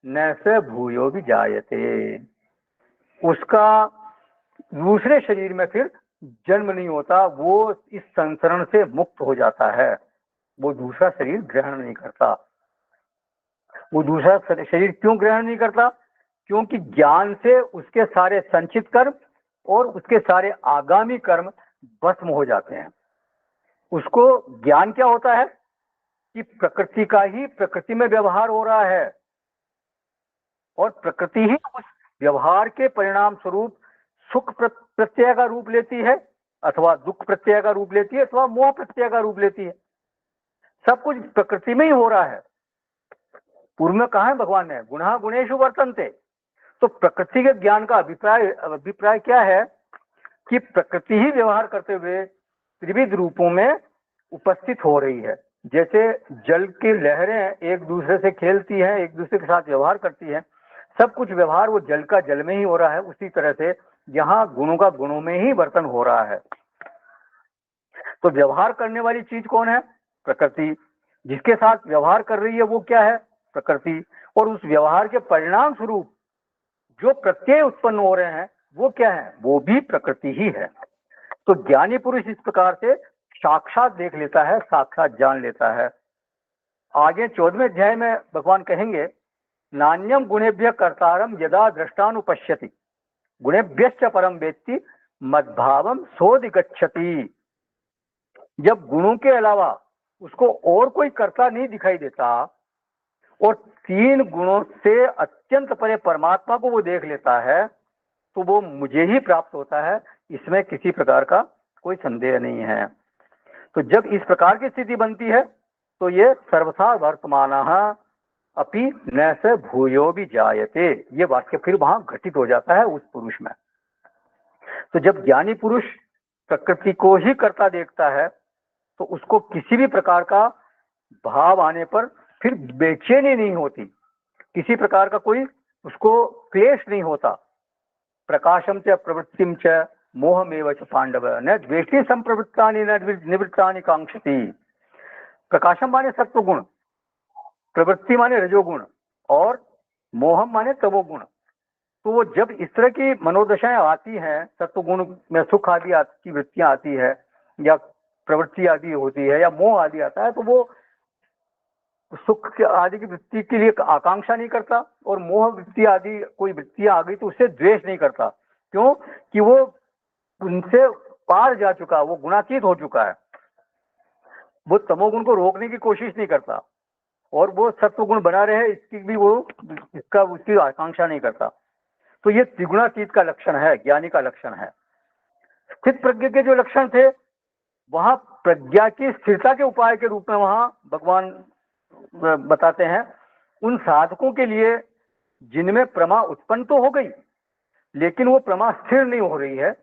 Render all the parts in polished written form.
न स भूयो भी जायते, उसका दूसरे शरीर में फिर जन्म नहीं होता, वो इस संसरण से मुक्त हो जाता है, वो दूसरा शरीर ग्रहण नहीं करता। वो दूसरा शरीर क्यों ग्रहण नहीं करता? क्योंकि ज्ञान से उसके सारे संचित कर्म और उसके सारे आगामी कर्म भस्म हो जाते हैं। उसको ज्ञान क्या होता है कि प्रकृति का ही प्रकृति में व्यवहार हो रहा है, और प्रकृति ही उस व्यवहार के परिणाम स्वरूप सुख प्रत्यय का रूप लेती है, अथवा दुख प्रत्यय का रूप लेती है, अथवा मोह प्रत्यय का रूप लेती है। सब कुछ प्रकृति में ही हो रहा है। पूर्व में कहा है भगवान ने, गुणा गुणेषु वर्तन्ते। तो प्रकृति के ज्ञान का अभिप्राय क्या है कि प्रकृति ही व्यवहार करते हुए त्रिविध रूपों में उपस्थित हो रही है। जैसे जल की लहरें एक दूसरे से खेलती हैं, एक दूसरे के साथ व्यवहार करती हैं, सब कुछ व्यवहार वो जल का जल में ही हो रहा है। उसी तरह से यहाँ गुणों का गुणों में ही वर्तन हो रहा है। तो व्यवहार करने वाली चीज कौन है? प्रकृति। जिसके साथ व्यवहार कर रही है वो क्या है? प्रकृति। और उस व्यवहार के परिणाम स्वरूप जो प्रत्यय उत्पन्न हो रहे हैं वो क्या है? वो भी प्रकृति ही है। तो ज्ञानी पुरुष इस प्रकार से साक्षात देख लेता है, साक्षात जान लेता है। आगे 14वें अध्याय में भगवान कहेंगे, नान्यम गुणेभ्य कर्तारम यदा दृष्टानुपश्यति गुणेभ्यश्च परम वेत्ति मद्भावम सोऽधिगच्छति। जब गुणों के अलावा उसको और कोई कर्ता नहीं दिखाई देता और तीन गुणों से अत्यंत परे परमात्मा को वो देख लेता है, तो वो मुझे ही प्राप्त होता है, इसमें किसी प्रकार का कोई संदेह नहीं है। तो जब इस प्रकार की स्थिति बनती है तो ये सर्वथा वर्तमान अपि न स भूयो भी जायते, ये वाक्य फिर वहां घटित हो जाता है उस पुरुष में। तो जब ज्ञानी पुरुष प्रकृति को ही करता देखता है तो उसको किसी भी प्रकार का भाव आने पर फिर बेचैनी नहीं होती, किसी प्रकार का कोई उसको क्लेश नहीं होता। प्रकाशम च प्रवृत्तिम च मोहमेव च पांडव न द्वेष्टि संप्रवृत्तानि न निवृत्तानि कांक्षति। प्रकाशम माने सत्वगुण, प्रवृत्ति माने रजोगुण, और मोहम माने तमोगुण। तो वो जब इस तरह की मनोदशाएं आती हैं, सत्वगुण में सुख आदि की वृत्तियां आती है, या प्रवृत्ति आदि होती है, या मोह आदि आता है, तो वो सुख के आदि की वृत्ति के लिए आकांक्षा नहीं करता, और मोह वृत्ति आदि कोई वृत्तियां आ गई तो उससे द्वेष नहीं करता। क्यों? कि वो उनसे पार जा चुका, वो गुणातीत हो चुका है। वो तमोगुण को रोकने की कोशिश नहीं करता, और वो सत्वगुण बना रहे इसकी भी वो उसकी आकांक्षा नहीं करता। तो ये त्रिगुणातीत का लक्षण है, ज्ञानी का लक्षण है। स्थित प्रज्ञ के जो लक्षण थे वहां प्रज्ञा की स्थिरता के उपाय के रूप में वहां भगवान बताते हैं, उन साधकों के लिए जिनमें प्रमा उत्पन्न तो हो गई लेकिन वो प्रमा स्थिर नहीं हो रही है,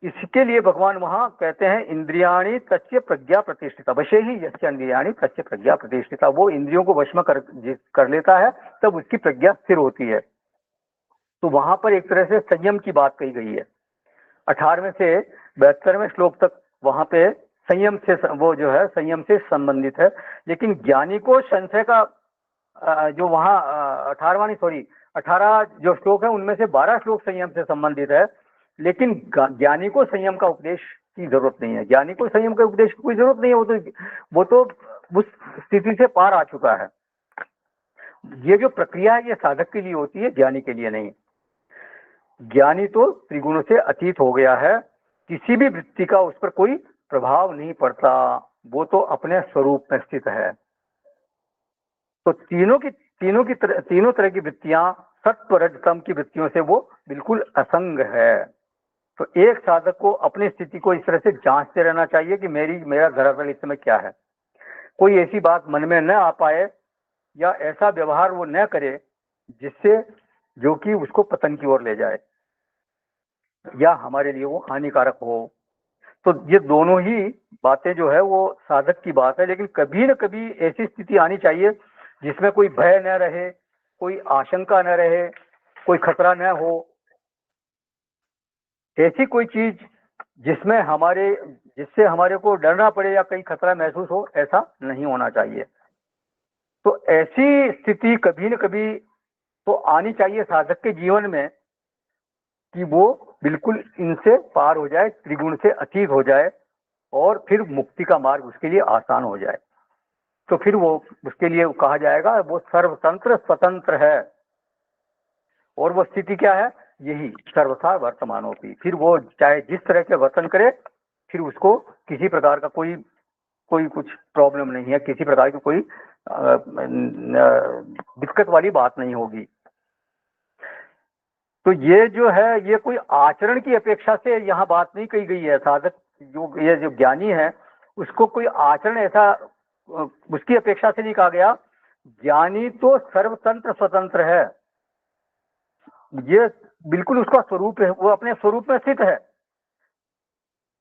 इसके लिए भगवान वहां कहते हैं, इंद्रियाणी तस्य प्रज्ञा प्रतिष्ठिता वशे ही यस्य इंद्रियाणी तस्य प्रज्ञा प्रतिष्ठिता। वो इंद्रियों को वश में कर लेता है तब उसकी प्रज्ञा स्थिर होती है। तो वहां पर एक तरह से संयम की बात कही गई है। 18वें से 72वें श्लोक तक वहां पे संयम से, वो जो है संयम से संबंधित है। लेकिन ज्ञानी को संशय का जो वहां 18 जो श्लोक है उनमें से 12 श्लोक संयम से संबंधित है, लेकिन ज्ञानी को संयम का उपदेश की जरूरत नहीं है। ज्ञानी को संयम का उपदेश की कोई जरूरत नहीं है, वो तो उस स्थिति से पार आ चुका है। ये जो प्रक्रिया है ये साधक के लिए होती है, ज्ञानी के लिए नहीं। ज्ञानी तो त्रिगुणों से अतीत हो गया है, किसी भी वृत्ति का उस पर कोई प्रभाव नहीं पड़ता, वो तो अपने स्वरूप में स्थित है। तो तीनों तरह की वृत्तियां सत्व रजतम की वृत्तियों से वो बिल्कुल असंग है। तो एक साधक को अपनी स्थिति को इस तरह से जांचते रहना चाहिए कि मेरा धरातल इस समय क्या है। कोई ऐसी बात मन में न आ पाए या ऐसा व्यवहार वो न करे जिससे जो कि उसको पतन की ओर ले जाए या हमारे लिए वो हानिकारक हो। तो ये दोनों ही बातें जो है वो साधक की बात है। लेकिन कभी न कभी ऐसी स्थिति आनी चाहिए जिसमें कोई भय न रहे, कोई आशंका न रहे, कोई खतरा न हो। ऐसी कोई चीज जिससे हमारे को डरना पड़े या कहीं खतरा महसूस हो, ऐसा नहीं होना चाहिए। तो ऐसी स्थिति कभी न कभी तो आनी चाहिए साधक के जीवन में कि वो बिल्कुल इनसे पार हो जाए, त्रिगुण से अतीत हो जाए और फिर मुक्ति का मार्ग उसके लिए आसान हो जाए। तो फिर वो उसके लिए कहा जाएगा वो सर्वतंत्र स्वतंत्र है। और वो स्थिति क्या है? यही सर्वथा वर्तमानोपि। फिर वो चाहे जिस तरह के वर्तन करे, फिर उसको किसी प्रकार का कोई कुछ प्रॉब्लम नहीं है, किसी प्रकार की कोई दिक्कत वाली बात नहीं होगी। तो ये जो है, ये कोई आचरण की अपेक्षा से यहाँ बात नहीं कही गई है। साधक ये जो ज्ञानी है उसको कोई आचरण ऐसा उसकी अपेक्षा से नहीं कहा गया। ज्ञानी तो सर्वतंत्र स्वतंत्र है, ये बिल्कुल उसका स्वरूप है, वो अपने स्वरूप में स्थित है।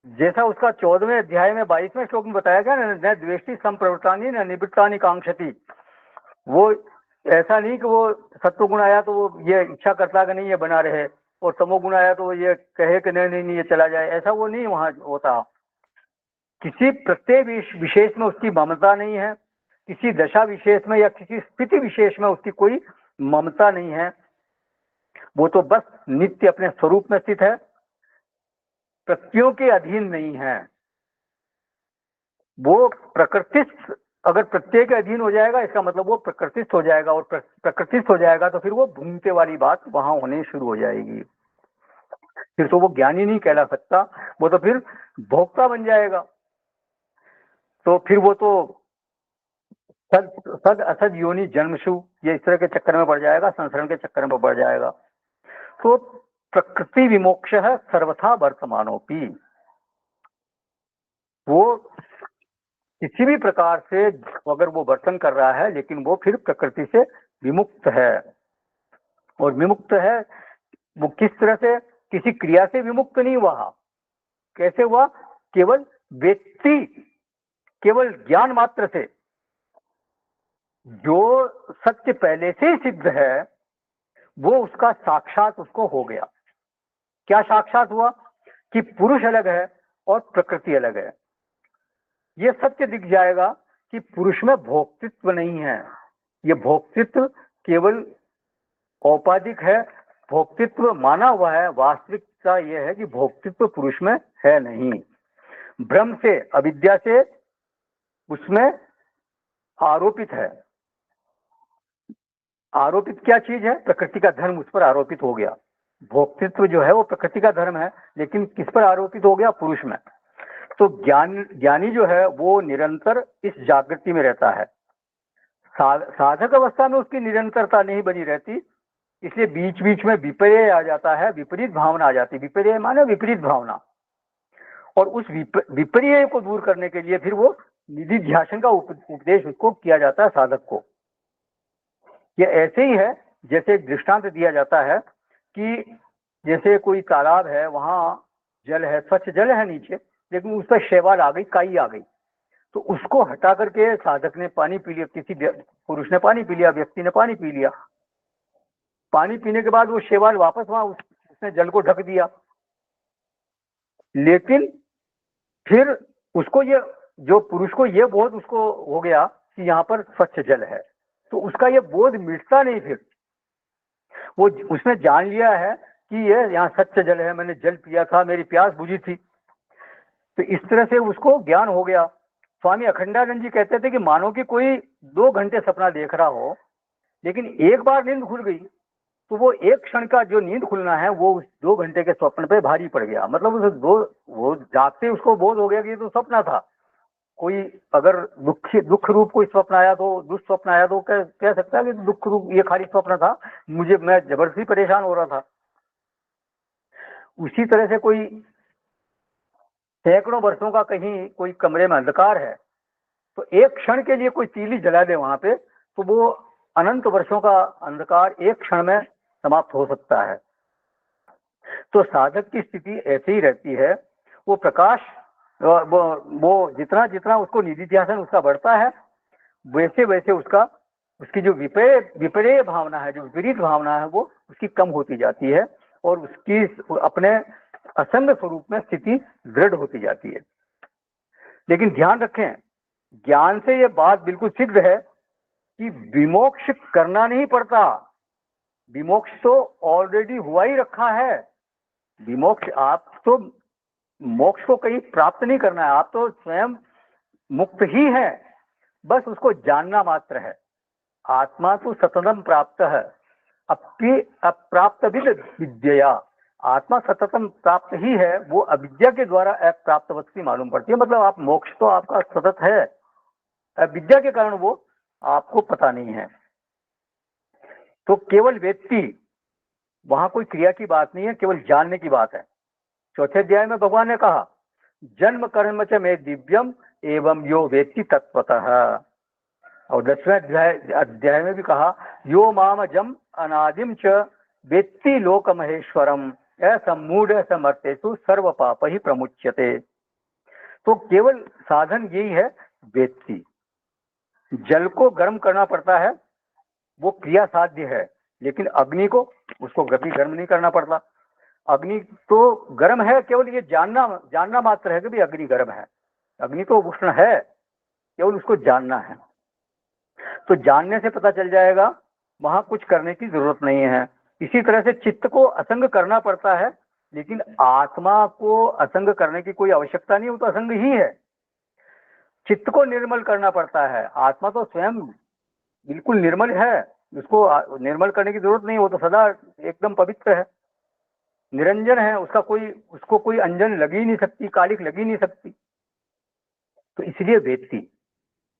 जैसा उसका 14वें अध्याय में 22वें श्लोक में बताया गया न द्वेष्टि संप्रवृत्तानि न निवृत्तानि कांक्षति। वो ऐसा नहीं कि वो सत्वगुण आया तो वो ये इच्छा करता कि नहीं ये बना रहे, और तमोगुण आया तो वो ये कहे कि नहीं नहीं नहीं ये चला जाए, ऐसा वो नहीं वहां होता। किसी प्रत्यय विशेष में उसकी ममता नहीं है, किसी दशा विशेष में या किसी स्थिति विशेष में उसकी कोई ममता नहीं है। वो तो बस नित्य अपने स्वरूप में स्थित है, प्रत्ययों के अधीन नहीं है। वो प्रकृतिस्थ, अगर प्रत्यय के अधीन हो जाएगा इसका मतलब वो प्रकृतिस्थ हो जाएगा, और प्रकृतिस्थ हो जाएगा तो फिर वो भूमते वाली बात वहां होने शुरू हो जाएगी। फिर तो वो ज्ञानी नहीं कहला सकता, वो तो फिर भोक्ता बन जाएगा। तो फिर वो तो सद असद योनि जन्मशु, ये इस तरह के चक्कर में पड़ जाएगा, संसरण के चक्कर में पड़ जाएगा। तो प्रकृति विमोक्ष है सर्वथा वर्तमानोपि। वो किसी भी प्रकार से अगर वो वर्तन कर रहा है लेकिन वो फिर प्रकृति से विमुक्त है। और विमुक्त है वो किस तरह से? किसी क्रिया से विमुक्त नहीं हुआ। कैसे हुआ? केवल व्यक्ति, केवल ज्ञान मात्र से। जो सत्य पहले से ही सिद्ध है वो उसका साक्षात उसको हो गया। क्या साक्षात हुआ? कि पुरुष अलग है और प्रकृति अलग है। ये सत्य दिख जाएगा कि पुरुष में भोक्तृत्व नहीं है, ये भोक्तृत्व केवल औपाधिक है, भोक्तृत्व माना हुआ है। वास्तविकता यह है कि भोक्तृत्व पुरुष में है नहीं। भ्रम से, अविद्या से उसमें आरोपित है। आरोपित क्या चीज है? प्रकृति का धर्म उस पर आरोपित हो गया। भोक्तृत्व जो है वो प्रकृति का धर्म है, लेकिन किस पर आरोपित हो गया? पुरुष में। तो ज्ञानी जो है वो निरंतर इस जागृति में रहता है। साधक अवस्था में उसकी निरंतरता नहीं बनी रहती, इसलिए बीच बीच में विपर्य आ जाता है, विपरीत भावना आ जाती है। विपर्य माने विपरीत भावना। और उस विपर्य को दूर करने के लिए फिर वो निधि ध्यान का उपदेश उसको किया जाता है साधक को। ये ऐसे ही है जैसे एक दृष्टांत दिया जाता है कि जैसे कोई तालाब है, वहां जल है, स्वच्छ जल है नीचे, लेकिन उस पर शैवाल आ गई, काई आ गई। तो उसको हटा करके साधक ने पानी पी लिया, किसी पुरुष ने पानी पी लिया, व्यक्ति ने पानी पी लिया। पानी पीने के बाद वो शैवाल वापस वहां उसने जल को ढक दिया, लेकिन फिर उसको ये जो पुरुष को ये बोध उसको हो गया कि यहाँ पर स्वच्छ जल है, तो उसका ये बोध मिटता नहीं। फिर वो उसने जान लिया है कि ये यहाँ सच्चा जल है, मैंने जल पिया था, मेरी प्यास बुझी थी। तो इस तरह से उसको ज्ञान हो गया। स्वामी अखंडानंद जी कहते थे कि मानो कि कोई 2 घंटे सपना देख रहा हो, लेकिन एक बार नींद खुल गई तो वो एक क्षण का जो नींद खुलना है वो उस 2 घंटे के स्वप्न पे भारी पड़ गया। मतलब उस वो जागते उसको बोध हो गया कि ये तो सपना था। कोई अगर दुख रूप कोई स्वप्न आया तो, दुष्स्वप्न आया तो कह सकता है कि दुख रूप ये खाली स्वप्न था, मैं जबरदस्ती परेशान हो रहा था। उसी तरह से कोई सैकड़ों वर्षों का कहीं कोई कमरे में अंधकार है, तो एक क्षण के लिए कोई तीली जला दे वहां पे, तो वो अनंत वर्षों का अंधकार एक क्षण में समाप्त हो सकता है। तो साधक की स्थिति ऐसी ही रहती है। वो प्रकाश वो जितना जितना उसको निधि ध्यान उसका बढ़ता है, वैसे वैसे उसकी जो विपर्य भावना है, जो विपरीत भावना है, वो उसकी कम होती जाती है और उसकी अपने असंग स्वरूप में स्थिति दृढ़ होती जाती है। लेकिन ध्यान रखें, ज्ञान से ये बात बिल्कुल सिद्ध है कि विमोक्ष करना नहीं पड़ता। विमोक्ष तो ऑलरेडी हुआ ही रखा है। विमोक्ष, आप तो मोक्ष को कहीं प्राप्त नहीं करना है, आप तो स्वयं मुक्त ही है, बस उसको जानना मात्र है। आत्मा तो सततम प्राप्त है, अपि अप्राप्त विद्या। आत्मा सततम प्राप्त ही है, वो अविद्या के द्वारा अप्राप्त वस्तु मालूम पड़ती है। मतलब आप मोक्ष तो आपका सतत है, अविद्या के कारण वो आपको पता नहीं है। तो केवल व्यक्ति, वहां कोई क्रिया की बात नहीं है, केवल जानने की बात है। चौथे अध्याय में भगवान ने कहा जन्म कर्म च में दिव्यम एवं यो वेत्ति तत्वतः। और 10वें अध्याय में भी कहा यो मामजम अनादिम च वेत्ति लोक महेश्वरम असमूढ़ समर्थेषु सर्व पाप ही प्रमुच्यते। तो केवल साधन यही है, वेत्ति। जल को गर्म करना पड़ता है, वो क्रिया साध्य है, लेकिन अग्नि को, उसको कभी गर्म नहीं करना पड़ता। अग्नि तो गर्म है, केवल ये जानना मात्र है कि भाई अग्नि गर्म है। अग्नि तो उष्ण है, केवल उसको जानना है। तो जानने से पता चल जाएगा, वहां कुछ करने की जरूरत नहीं है। इसी तरह से चित्त को असंग करना पड़ता है, लेकिन आत्मा को असंग करने की कोई आवश्यकता नहीं, वो तो असंग ही है। चित्त को निर्मल करना पड़ता है, आत्मा तो स्वयं बिल्कुल निर्मल है, उसको निर्मल करने की जरूरत नहीं, वो तो सदा एकदम पवित्र है, निरंजन है, उसको कोई अंजन लगी ही नहीं सकती, कालिक लगी नहीं सकती। तो इसलिए वेत्ति,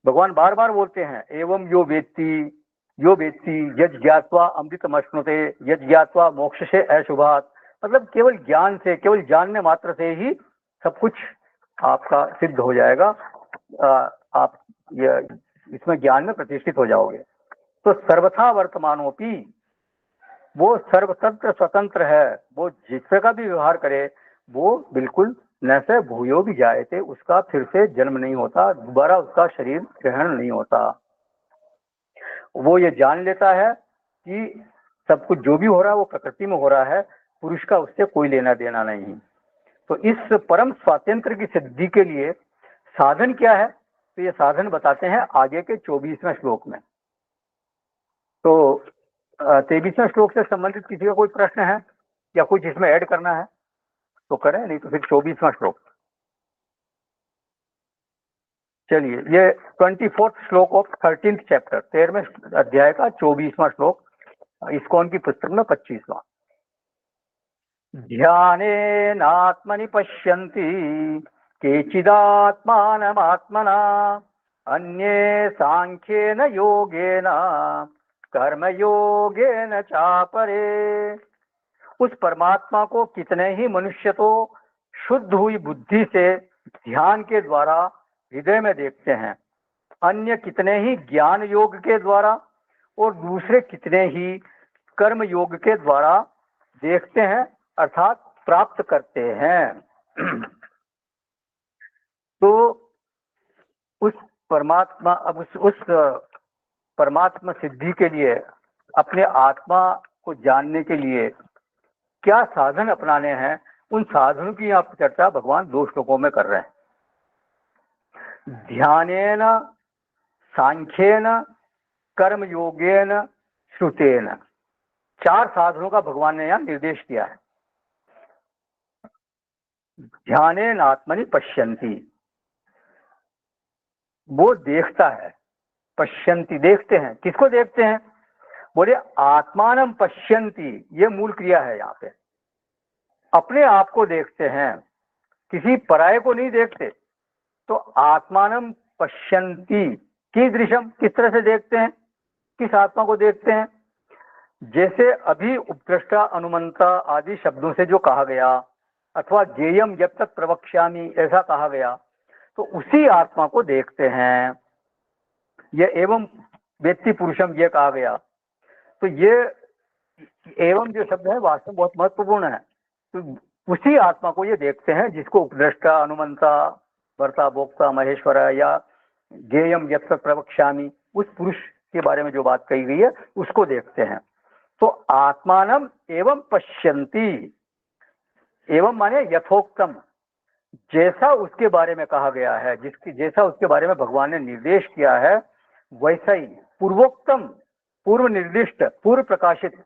भगवान बार बार बोलते हैं एवं यो वेत्ति यज् ज्ञात्वा अमृतमश्नुते यज् ज्ञात्वा मोक्ष से अशुभात। मतलब केवल ज्ञान से, केवल जानने मात्र से ही सब कुछ आपका सिद्ध हो जाएगा। आप इसमें ज्ञान में प्रतिष्ठित हो जाओगे। तो सर्वथा वर्तमानोपि, वो सर्वतंत्र स्वतंत्र है, वो जिससे का भी व्यवहार करे वो बिल्कुल न से भूयो भी जायते, उसका फिर से जन्म नहीं होता, दोबारा उसका शरीर ग्रहण नहीं होता। वो ये जान लेता है कि सब कुछ जो भी हो रहा है वो प्रकृति में हो रहा है, पुरुष का उससे कोई लेना देना नहीं। तो इस परम स्वातंत्र की सिद्धि के लिए साधन क्या है, तो ये साधन बताते हैं आगे के 24वें श्लोक में। तो 23वें श्लोक से संबंधित किसी का कोई प्रश्न है या कुछ इसमें ऐड करना है तो करें, नहीं तो फिर 24वां श्लोक। चलिए, ये 24th श्लोक ऑफ 13th चैप्टर, 13वें अध्याय का 24वां श्लोक, इस्कॉन की पुस्तक में 25वां। ध्यानेनात्मनि पश्यन्ति केचिदात्मानमात्मना अन्ये सांख्येन योगेन कर्मयोगेन चापरे। उस परमात्मा को कितने ही मनुष्य तो शुद्ध हुई बुद्धि से ध्यान के द्वारा हृदय में देखते हैं, अन्य कितने ही ज्ञान योग के द्वारा और दूसरे कितने ही कर्म योग के द्वारा देखते हैं, अर्थात प्राप्त करते हैं। तो उस परमात्मा, अब उस परमात्मा सिद्धि के लिए, अपने आत्मा को जानने के लिए क्या साधन अपनाने हैं, उन साधनों की यहाँ चर्चा भगवान 2 श्लोकों में कर रहे हैं। ध्यानेन, सांख्येन, कर्म योगेन, श्रुतेन, 4 साधनों का भगवान ने यहाँ निर्देश किया है। ध्यानेन आत्मनि पश्यन्ति, वो देखता है, पश्यन्ति देखते हैं, किसको देखते हैं, बोले आत्मानम पश्यन्ति, ये मूल क्रिया है यहाँ पे। अपने आप को देखते हैं, किसी पराये को नहीं देखते। तो आत्मानम पश्यन्ति कीदृशम, किस तरह से देखते हैं, किस आत्मा को देखते हैं, जैसे अभी उपद्रष्टा अनुमंता आदि शब्दों से जो कहा गया, अथवा ज्ञेयम जब तक प्रवक्ष्यामि ऐसा कहा गया, तो उसी आत्मा को देखते हैं। ये एवं वेत्ति पुरुषम ये कहा गया, तो ये एवं जो शब्द है वास्तव में बहुत महत्वपूर्ण है। तो उसी आत्मा को ये देखते हैं जिसको उपद्रष्टा अनुमंता वर्ता भोक्ता महेश्वर या ज्ञेयम यत् प्रवक्ष्यामि, उस पुरुष के बारे में जो बात कही गई है उसको देखते हैं। तो आत्मानम एवं पश्यन्ति, एवं माने यथोक्तम, जैसा उसके बारे में कहा गया है, जैसा उसके बारे में भगवान ने निर्देश किया है, वैसा ही पूर्वोक्तम, पूर्व निर्दिष्ट, पूर्व प्रकाशित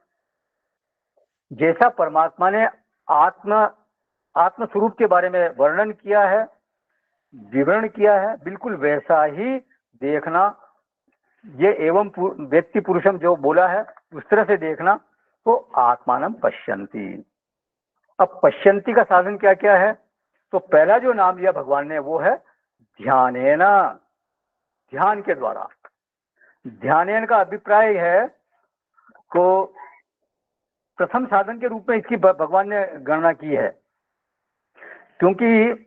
जैसा परमात्मा ने आत्म स्वरूप के बारे में वर्णन किया है, विवरण किया है, बिल्कुल वैसा ही देखना। ये एवं व्यक्ति पुरुषम जो बोला है उस तरह से देखना, तो आत्मानम पश्यन्ति। अब पश्यन्ति का साधन क्या क्या है? तो पहला जो नाम लिया भगवान ने वो है ध्यानेन, ध्यान के द्वारा। ध्यानेन का अभिप्राय है को प्रथम साधन के रूप में इसकी भगवान ने गणना की है, क्योंकि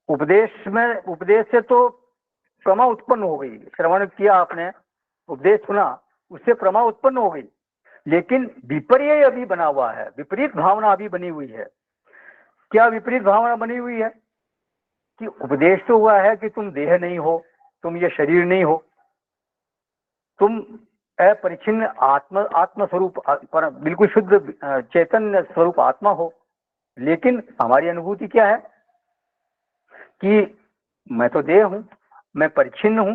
उपदेश से तो प्रमा उत्पन्न हो गई। श्रवण किया आपने, उपदेश सुना, उससे प्रमा उत्पन्न हो गई, लेकिन विपर्य अभी बना हुआ है, विपरीत भावना अभी बनी हुई है। क्या विपरीत भावना बनी हुई है? कि उपदेश तो हुआ है कि तुम देह नहीं हो, तुम ये शरीर नहीं हो, तुम अपरिच्छिन्न आत्म स्वरूप पर बिल्कुल शुद्ध चैतन्य स्वरूप आत्मा हो। लेकिन हमारी अनुभूति क्या है कि मैं तो देह हूं, मैं परिच्छिन्न हूं,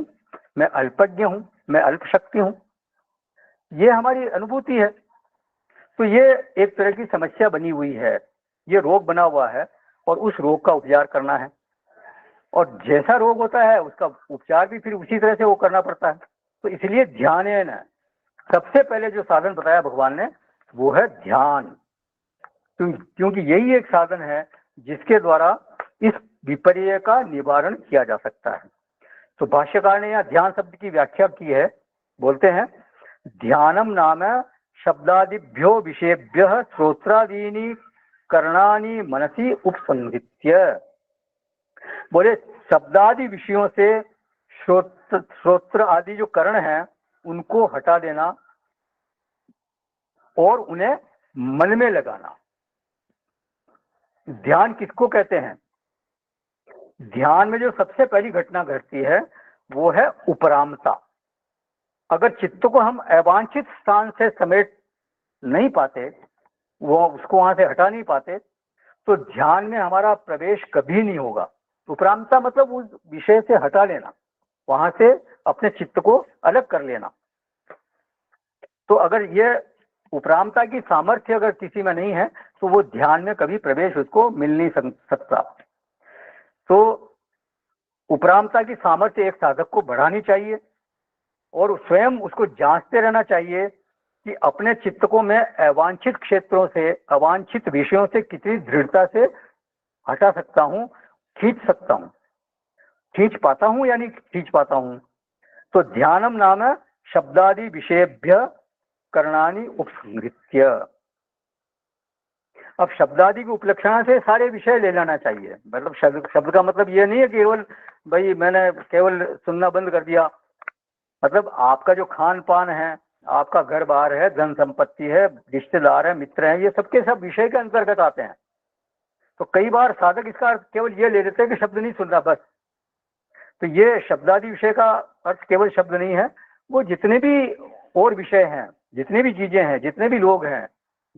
मैं अल्पज्ञ हूं, मैं अल्प शक्ति हूं, ये हमारी अनुभूति है। तो ये एक तरह की समस्या बनी हुई है, ये रोग बना हुआ है, और उस रोग का उपचार करना है। और जैसा रोग होता है उसका उपचार भी फिर उसी तरह से वो करना पड़ता है। तो इसलिए ध्यान है ना, सबसे पहले जो साधन बताया भगवान ने वो है ध्यान, क्योंकि यही एक साधन है जिसके द्वारा इस विपर्य का निवारण किया जा सकता है। तो भाष्यकार ने यहाँ ध्यान शब्द की व्याख्या की है, बोलते हैं ध्यानम नाम शब्दादिभ्यो विषयेभ्यः श्रोत्रादीनि कर्णानि मनसी उपसंहृत्य। बोले शब्दादि विषयों से श्रोत्र आदि जो कर्ण हैं उनको हटा देना और उन्हें मन में लगाना। ध्यान किसको कहते हैं? ध्यान में जो सबसे पहली घटना घटती है वो है उपरामता। अगर चित्त को हम अवांछित स्थान से समेट नहीं पाते, वो उसको वहां से हटा नहीं पाते, तो ध्यान में हमारा प्रवेश कभी नहीं होगा। उपरामता मतलब उस विषय से हटा लेना, वहां से अपने चित्त को अलग कर लेना। तो अगर ये उपरामता की सामर्थ्य अगर किसी में नहीं है तो वो ध्यान में कभी प्रवेश उसको मिल नहीं सकता। तो उपरामता की सामर्थ्य एक साधक को बढ़ानी चाहिए और स्वयं उसको जांचते रहना चाहिए कि अपने चित्त को मैं अवांछित क्षेत्रों से, अवांछित विषयों से कितनी दृढ़ता से हटा सकता हूँ, खींच सकता हूँ, खींच पाता हूँ या नहीं खींच पाता हूँ। तो ध्यानम नाम शब्दादि विषयेभ्य कर्णानि उपसंहृत्य। अब शब्दादि की उपलक्षणा से सारे विषय ले लेना चाहिए। मतलब शब्द का मतलब ये नहीं है केवल भाई मैंने केवल सुनना बंद कर दिया। मतलब आपका जो खान पान है, आपका घर बार है, धन संपत्ति है, रिश्तेदार है, मित्र हैं, ये सबके सब विषय के अंतर्गत आते हैं। तो कई बार साधक इसका अर्थ केवल ये ले लेते हैं कि शब्द नहीं सुन रहा बस। तो ये शब्दादि विषय का अर्थ केवल शब्द नहीं है, वो जितने भी और विषय हैं, जितनी भी चीजें हैं, जितने भी लोग हैं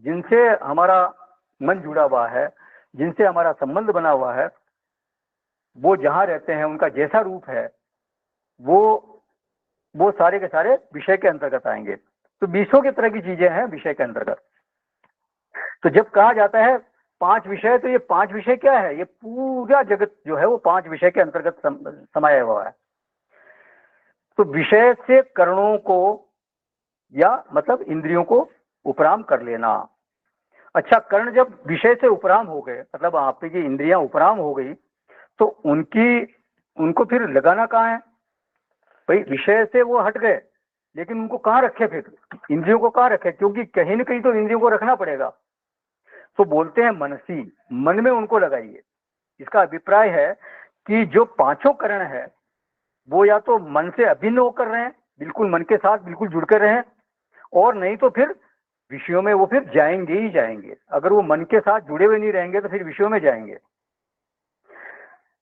जिनसे हमारा मन जुड़ा हुआ है, जिनसे हमारा संबंध बना हुआ है, वो जहाँ रहते हैं, उनका जैसा रूप है, वो सारे के सारे विषय के अंतर्गत आएंगे। तो 20 की तरह की चीजें हैं विषय के अंतर्गत। तो जब कहा जाता है 5 विषय, तो ये 5 विषय क्या है? ये पूरा जगत जो है वो 5 विषय के अंतर्गत समाया हुआ है। तो विषय से कर्णों को या मतलब इंद्रियों को उपराम कर लेना। अच्छा, कर्ण जब विषय से उपराम हो गए, मतलब आपकी इंद्रियां उपराम हो गई, तो उनको फिर लगाना कहाँ है भाई? विषय से वो हट गए, लेकिन उनको कहाँ रखे? फिर इंद्रियों को कहाँ रखे? क्योंकि कहीं न कहीं तो इंद्रियों को रखना पड़ेगा। तो बोलते हैं मनसी, मन में उनको लगाइए। इसका अभिप्राय है कि जो 5 करण है वो या तो मन से अभिन्न होकर रहें, बिल्कुल मन के साथ बिल्कुल जुड़कर रहें, और नहीं तो फिर विषयों में वो फिर जाएंगे ही जाएंगे। अगर वो मन के साथ जुड़े हुए नहीं रहेंगे तो फिर विषयों में जाएंगे।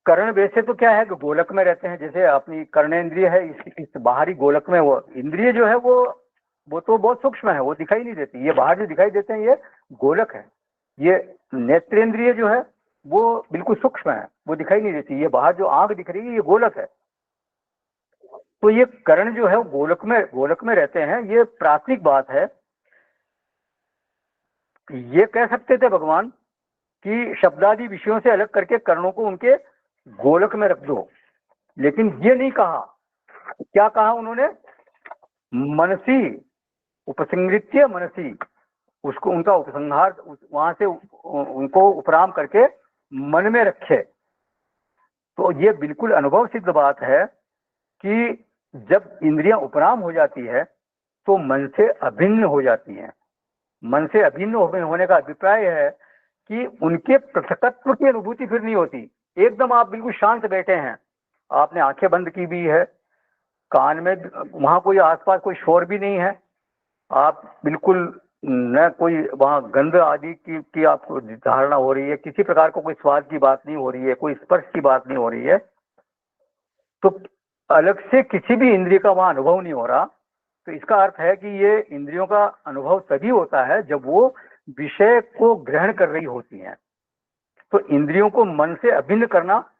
कर्ण वैसे तो क्या है कि गोलक में रहते हैं, जैसे अपनी कर्णेंद्रिय है, इस बाहरी गोलक में। वो इंद्रिय जो है वो तो बहुत सूक्ष्म है, वो दिखाई नहीं देती। ये बाहर जो दिखाई देते हैं ये गोलक है। ये नेत्रेंद्रिय जो है वो बिल्कुल सूक्ष्म है, वो दिखाई नहीं देती। ये बाहर जो आंख दिख रही है ये गोलक है। तो ये कर्ण जो है वो गोलक में रहते हैं। ये प्राथमिक बात है। ये कह सकते थे भगवान कि शब्दादि विषयों से अलग करके कर्णों को उनके गोलक में रख दो, लेकिन ये नहीं कहा। क्या कहा उन्होंने? मनसी, उपसंहृत्य मनसी, उसको उनका उपसंहार वहां से उनको उपराम करके मन में रखे। तो ये बिल्कुल अनुभव सिद्ध बात है कि जब इंद्रियां उपराम हो जाती है तो मन से अभिन्न हो जाती हैं। मन से अभिन्न होने का अभिप्राय है कि उनके पृथकत्व की अनुभूति फिर नहीं होती। एकदम आप बिल्कुल शांत बैठे हैं, आपने आंखें बंद की भी है, कान में वहां कोई आसपास कोई शोर भी नहीं है, आप बिल्कुल न कोई वहां गंध आदि की आपको धारणा हो रही है, किसी प्रकार को कोई स्वाद की बात नहीं हो रही है, कोई स्पर्श की बात नहीं हो रही है, तो अलग से किसी भी इंद्रिय का वहां अनुभव नहीं हो रहा। तो इसका अर्थ है कि ये इंद्रियों का अनुभव तभी होता है जब वो विषय को ग्रहण कर रही होती हैं। तो इंद्रियों को मन से अभिन्न करना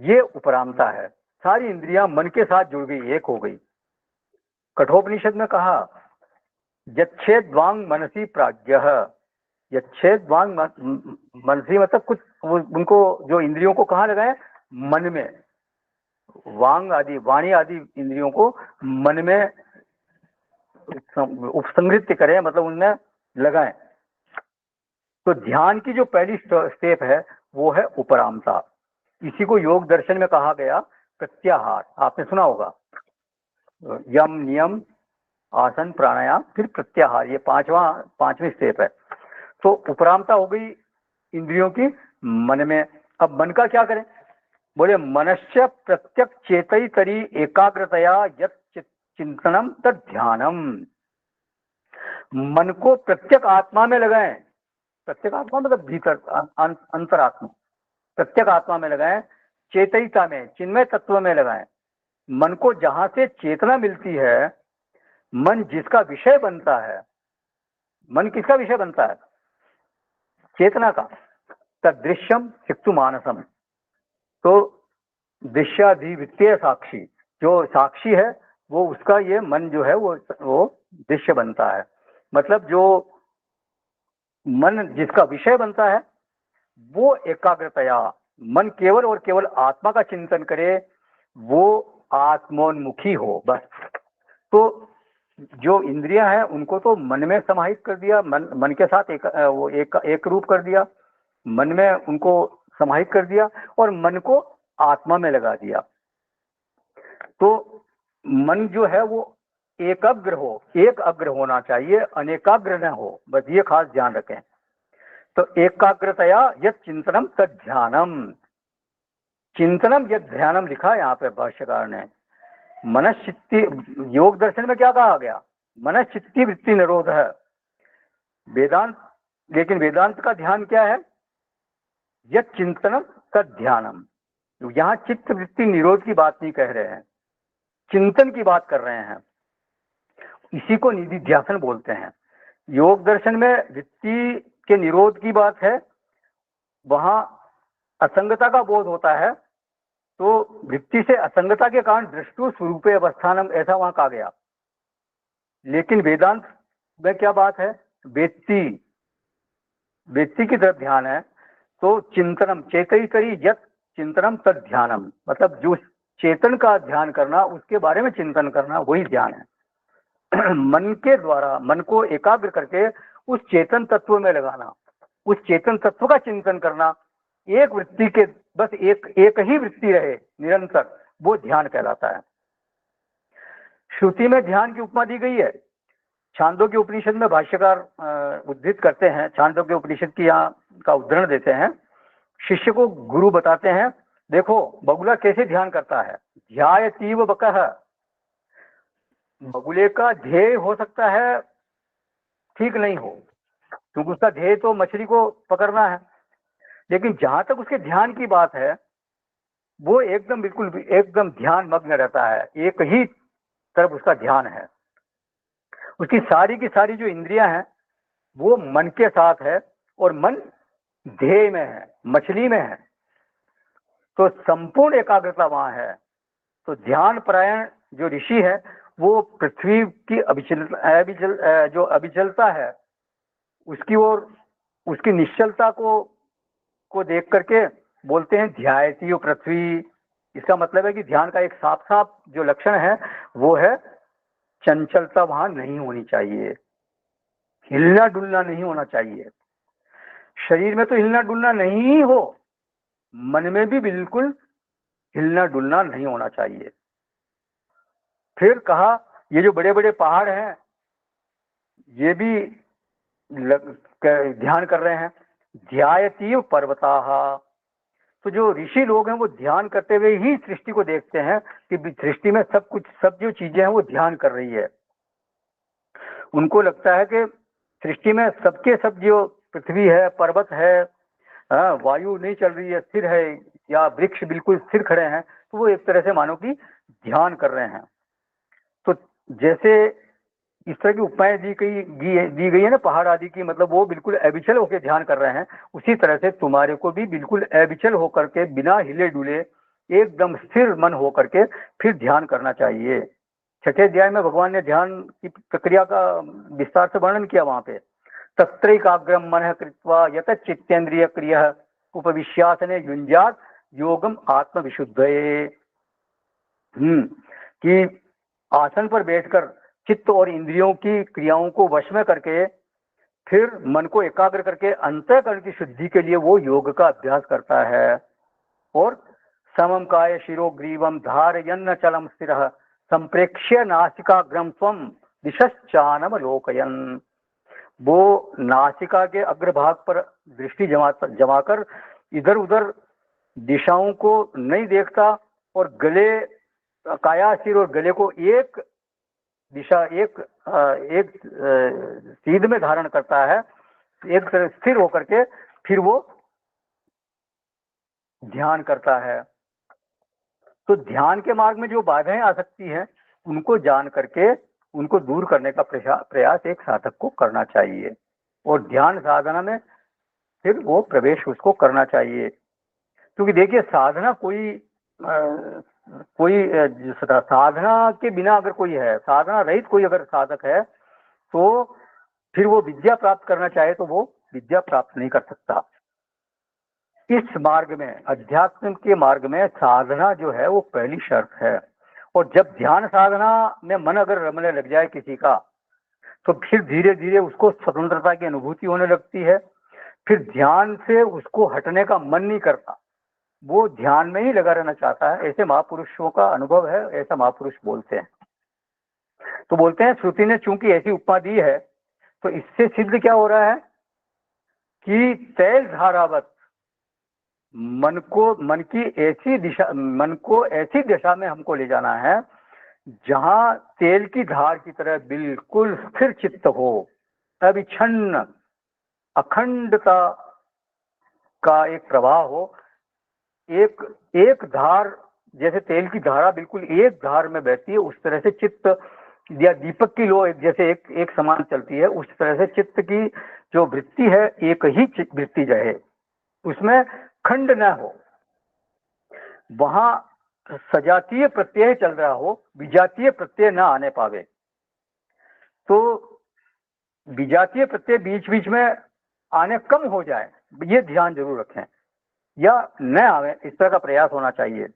ये उपरामता है। सारी इंद्रियां मन के साथ जुड़ गई, एक हो गई। कठोपनिषद में कहा यच्छेद्वांग मनसी प्राज्ञः, यच्छेद्वांग मनसी मतलब कुछ उनको जो इंद्रियों को कहाँ लगाए? मन में। वांग आदि वाणी आदि इंद्रियों को मन में उपसंहृत करें, मतलब उनमें लगाएं। तो ध्यान की जो पहली स्टेप है वो है उपरामता। इसी को योग दर्शन में कहा गया प्रत्याहार। आपने सुना होगा, यम नियम आसन प्राणायाम फिर प्रत्याहार, ये पांचवी स्टेप है। तो उपरामता हो गई इंद्रियों की मन में। अब मन का क्या करें? बोले मनश्च प्रत्यक चेतयितरी एकाग्रतया यत् चिंतनम तत् ध्यानम। मन को प्रत्यक आत्मा में लगाएं। प्रत्येक आत्मा मतलब भीतर अंतरात्मा, प्रत्येक आत्मा में लगाएं, चेतयिता में चिन्मय तत्व में लगाएं। मन को जहां से चेतना मिलती है, मन जिसका विषय बनता है, मन किसका विषय बनता है? चेतना का। तदृश्यम चित्तु मानसम, तो दृश्याधिवित्तीय साक्षी, जो साक्षी है वो उसका ये मन जो है वो दृश्य बनता है। मतलब जो मन जिसका विषय बनता है वो एकाग्रतया, मन केवल और केवल आत्मा का चिंतन करे, वो आत्मोन्मुखी हो बस। तो जो इंद्रियां हैं उनको तो मन में समाहित कर दिया, मन के साथ एक रूप कर दिया, मन में उनको समाहित कर दिया और मन को आत्मा में लगा दिया। तो मन जो है वो एकाग्र हो, एक अग्र होना चाहिए, अनेकाग्र न हो, बस ये खास ध्यान रखें। तो एकाग्रतया यत् चिंतनम तत् ध्यानम, चिंतनम यत् ध्यानम लिखा यहाँ पे भाष्यकार ने। मनश्चित्ती, योग दर्शन में क्या कहा गया? मनश्चित्ती वृत्ति निरोध है वेदांत। लेकिन वेदांत का ध्यान क्या है? यत् चिंतनम तत् ध्यानम। यहाँ चित्त वृत्ति निरोध की बात नहीं कह रहे हैं, चिंतन की बात कर रहे हैं। इसी को निधिध्यासन बोलते हैं। योग दर्शन में वृत्ति के निरोध की बात है, वहां असंगता का बोध होता है, तो वृत्ति से असंगता के कारण दृष्टु स्वरूपे अवस्थानम ऐसा वहां कहा गया। लेकिन वेदांत में क्या बात है? व्यक्ति की तरफ ध्यान है। तो चिंतनम चेतयितरी यत् चिंतनम तत् ध्यानम, मतलब जो चेतन का ध्यान करना, उसके बारे में चिंतन करना, वही ध्यान है। मन के द्वारा मन को एकाग्र करके उस चेतन तत्व में लगाना, उस चेतन तत्व का चिंतन करना, एक वृत्ति के बस एक ही वृत्ति रहे निरंतर, वो ध्यान कहलाता है। श्रुति में ध्यान की उपमा दी गई है। छांदोग्य उपनिषद में भाष्यकार उद्धृत करते हैं, छांदोग्य उपनिषद की यहाँ का उदाहरण देते हैं। शिष्य को गुरु बताते हैं, देखो बगुला कैसे ध्यान करता है, ध्यायतीव बकः। बगुले का ध्येय हो सकता है ठीक नहीं हो, क्योंकि उसका ध्येय तो मछली को पकड़ना है, लेकिन जहां तक उसके ध्यान की बात है वो एकदम बिल्कुल एकदम ध्यान मग्न रहता है, एक ही तरफ उसका ध्यान है। उसकी सारी की सारी जो इंद्रियां हैं वो मन के साथ है और मन ध्येय में है, मछली में है, तो संपूर्ण एकाग्रता वहां है। तो ध्यान परायण जो ऋषि है वो पृथ्वी की जो अभिचलता है उसकी ओर, उसकी निश्चलता को देख करके बोलते हैं ध्यायति पृथ्वी। इसका मतलब है कि ध्यान का एक साफ साफ जो लक्षण है वो है चंचलता वहां नहीं होनी चाहिए, हिलना डुलना नहीं होना चाहिए। शरीर में तो हिलना डुलना नहीं हो, मन में भी बिल्कुल हिलना डुलना नहीं होना चाहिए। फिर कहा ये जो बड़े बड़े पहाड़ हैं ये भी ध्यान कर रहे हैं, ध्यायतीव पर्वताः। तो जो ऋषि लोग हैं वो ध्यान करते हुए ही सृष्टि को देखते हैं कि सृष्टि में सब कुछ, सब जो चीजें हैं वो ध्यान कर रही है। उनको लगता है कि सृष्टि में सबके सब जो पृथ्वी है, पर्वत है, वायु नहीं चल रही है, स्थिर है, या वृक्ष बिल्कुल स्थिर खड़े हैं, तो वो एक तरह से मानो कि ध्यान कर रहे हैं। तो जैसे इस तरह की उपमाएं दी गई है ना पहाड़ आदि की, मतलब वो बिल्कुल अविचल होकर ध्यान कर रहे हैं, उसी तरह से तुम्हारे को भी बिल्कुल अविचल होकर के, बिना हिले डुले, एकदम स्थिर मन होकर के फिर ध्यान करना चाहिए। छठे अध्याय में भगवान ने ध्यान की प्रक्रिया का विस्तार से वर्णन किया। वहां पे तत्रैकाग्रम मनः कृत्वा यत चित्तेन्द्रिय क्रियः उपविश्यासने युञ्जात योगम आत्मविशुद्धये। कि आसन पर बैठकर चित्त और इंद्रियों की क्रियाओं को वश में करके फिर मन को एकाग्र करके अंतःकरण की शुद्धि के लिए वो योग का अभ्यास करता है। और समम काय शिरो ग्रीवम धारयन्न चलम स्थिरः संप्रेक्ष्य नासिकाग्रम त्वं दिशश्चानम लोकयन्। वो नासिका के अग्रभाग पर दृष्टि जमाकर इधर उधर दिशाओं को नहीं देखता, और गले, काया सिर और गले को एक दिशा, एक सीध में धारण करता है, एक तरह स्थिर होकर के फिर वो ध्यान करता है। तो ध्यान के मार्ग में जो बाधाएं आ सकती हैं उनको जान करके उनको दूर करने का प्रयास एक साधक को करना चाहिए, और ध्यान साधना में फिर वो प्रवेश उसको करना चाहिए। क्योंकि देखिए साधना साधना के बिना अगर कोई है, साधना रहित कोई अगर साधक है, तो फिर वो विद्या प्राप्त करना चाहे तो वो विद्या प्राप्त नहीं कर सकता। इस मार्ग में, अध्यात्म के मार्ग में साधना जो है वो पहली शर्त है। और जब ध्यान साधना में मन अगर रमने लग जाए किसी का, तो फिर धीरे धीरे उसको स्वतंत्रता की अनुभूति होने लगती है। फिर ध्यान से उसको हटने का मन नहीं करता, वो ध्यान में ही लगा रहना चाहता है। ऐसे महापुरुषों का अनुभव है, ऐसा महापुरुष बोलते हैं। तो बोलते हैं श्रुति ने चूंकि ऐसी उपमा दी है, तो इससे सिद्ध क्या हो रहा है कि तैल धारावत मन को ऐसी दिशा में हमको ले जाना है जहां तेल की धार की तरह बिल्कुल स्थिर चित्त हो, अविच्छिन्न अखंडता का एक प्रवाह हो। एक धार, जैसे तेल की धारा बिल्कुल एक धार में बहती है, उस तरह से चित्त, या दीपक की लो जैसे एक समान चलती है, उस तरह से चित्त की जो वृत्ति है एक ही वृत्ति रहे, उसमें खंड न हो। वहां सजातीय प्रत्यय चल रहा हो, विजातीय प्रत्यय न आने पावे। तो विजातीय प्रत्यय बीच बीच में आने कम हो जाए, ये ध्यान जरूर रखें, या न आवे, इस तरह का प्रयास होना चाहिए।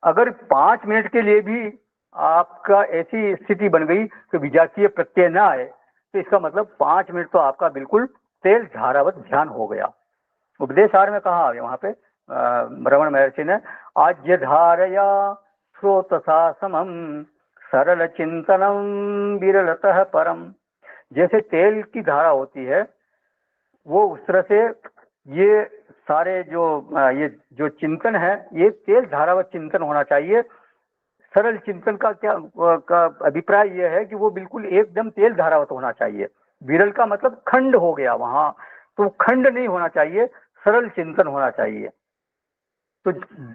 अगर 5 मिनट के लिए भी आपका ऐसी स्थिति बन गई कि विजातीय प्रत्यय न आए, तो इसका मतलब 5 मिनट तो आपका बिल्कुल तेल धारावत ध्यान हो गया। उपदेश सार में कहा वहां पे रमण महर्षि ने, आज्य धारया स्रोतसा समम सरल चिंतनम विरलतः परम। जैसे तेल की धारा होती है, वो उस तरह से ये सारे जो चिंतन है, ये तेल धारावत चिंतन होना चाहिए। सरल चिंतन का का अभिप्राय यह है कि वो बिल्कुल एकदम तेल धारावत होना चाहिए। विरल का मतलब खंड हो गया वहां, तो खंड नहीं होना चाहिए, सरल चिंतन होना चाहिए। तो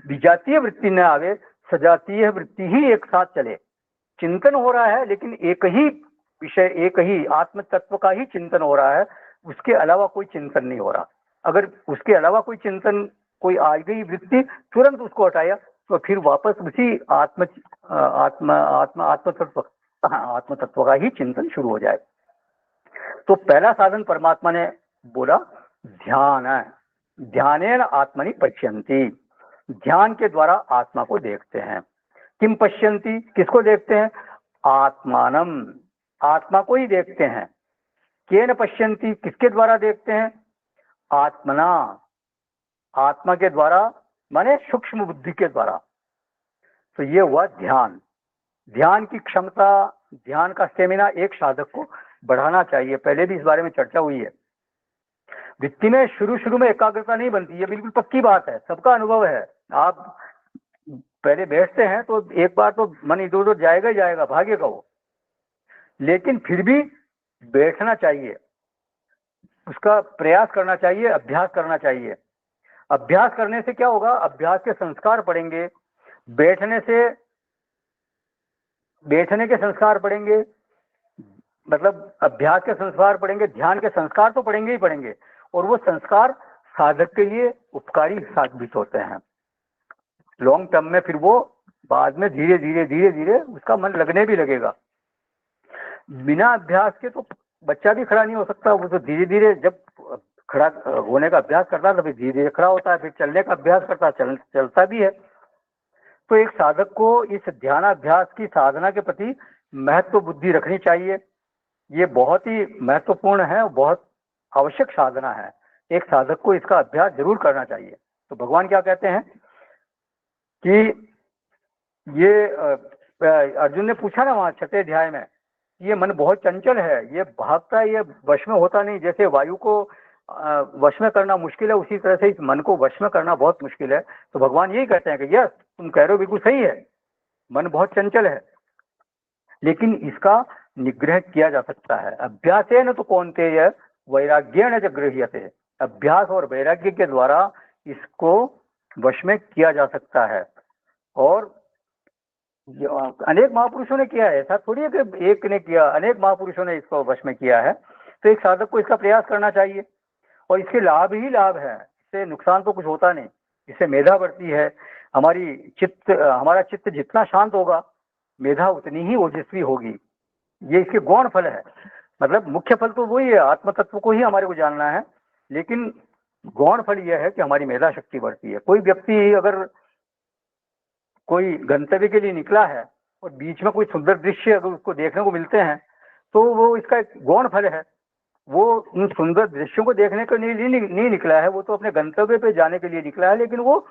विजातीय वृत्ति न आवे, सजातीय वृत्ति ही एक साथ चले। चिंतन हो रहा है लेकिन एक ही विषय, एक ही आत्म तत्व का ही चिंतन हो रहा है, उसके अलावा कोई चिंतन नहीं हो रहा। अगर उसके अलावा कोई चिंतन, कोई आ गई वृत्ति, तुरंत उसको हटाया तो फिर वापस उसी आत्म तत्व का ही चिंतन शुरू हो जाए। तो पहला साधन परमात्मा ने बोला ध्यान है। ध्यानेन आत्मनि पश्यन्ति, ध्यान के द्वारा आत्मा को देखते हैं। किम पश्यन्ति, किसको देखते हैं? आत्मानम, आत्मा को ही देखते हैं। केन पश्यन्ति, किसके द्वारा देखते हैं? आत्मना, आत्मा के द्वारा, माने सूक्ष्म बुद्धि के द्वारा। तो ये हुआ ध्यान। ध्यान की क्षमता, ध्यान का स्टेमिना एक साधक को बढ़ाना चाहिए। पहले भी इस बारे में चर्चा हुई है। वृत्ति में शुरू में एकाग्रता नहीं बनती, ये बिल्कुल पक्की बात है, सबका अनुभव है। आप पहले बैठते हैं तो एक बार तो मन इधर उधर जाएगा ही जाएगा, भागेगा वो, लेकिन फिर भी बैठना चाहिए, उसका प्रयास करना चाहिए, अभ्यास करना चाहिए। अभ्यास करने से क्या होगा? अभ्यास के संस्कार पड़ेंगे, बैठने के संस्कार पड़ेंगे, मतलब अभ्यास के संस्कार पड़ेंगे, ध्यान के संस्कार तो पड़ेंगे ही पड़ेंगे, और वो संस्कार साधक के लिए उपकारी साबित होते हैं। लॉन्ग टर्म में फिर वो बाद में धीरे धीरे उसका मन लगने भी लगेगा। बिना अभ्यास के तो बच्चा भी खड़ा नहीं हो सकता, वो तो धीरे धीरे जब खड़ा होने का अभ्यास करता है तो फिर धीरे धीरे खड़ा होता है, फिर चलने का अभ्यास करता है, चलता भी है। तो एक साधक को इस ध्यानाभ्यास की साधना के प्रति महत्व बुद्धि रखनी चाहिए। ये बहुत ही महत्वपूर्ण है, बहुत आवश्यक साधना है। एक साधक को इसका अभ्यास जरूर करना चाहिए। तो भगवान क्या कहते हैं कि ये अर्जुन ने पूछा ना वहां 6वें अध्याय में, ये मन बहुत चंचल है, ये भागता है, ये वश में होता नहीं। जैसे वायु को वश में करना मुश्किल है, उसी तरह से इस मन को वश में करना बहुत मुश्किल है। तो भगवान यही कहते हैं कि यस, तुम कह रहे हो बिल्कुल सही है, मन बहुत चंचल है, लेकिन इसका निग्रह किया जा सकता है। अभ्यासेन तो कौन्तेय वैराग्येण च गृह्यते, अभ्यास और वैराग्य के द्वारा इसको वश में किया जा सकता है। और अनेक महापुरुषों ने किया है, ऐसा थोड़ी है कि एक ने किया, अनेक महापुरुषों ने इसको वश में किया है। तो एक साधक को इसका प्रयास करना चाहिए, और इसके लाभ ही लाभ है, इससे नुकसान तो कुछ होता नहीं। इससे मेधा बढ़ती है, हमारा चित्त जितना शांत होगा, मेधा उतनी ही ओजस्वी होगी। ये इसके गौण फल है। मतलब मुख्य फल तो वही है, आत्म तत्व को ही हमारे को जानना है, लेकिन गौण फल यह है कि हमारी मेधा शक्ति बढ़ती है। कोई व्यक्ति अगर कोई गंतव्य के लिए निकला है और बीच में कोई सुंदर दृश्य अगर उसको देखने को मिलते हैं, तो वो इसका एक गौण फल है। वो उन सुंदर दृश्यों को देखने के लिए नहीं निकला है, वो तो अपने गंतव्य पे जाने के लिए निकला है, लेकिन वो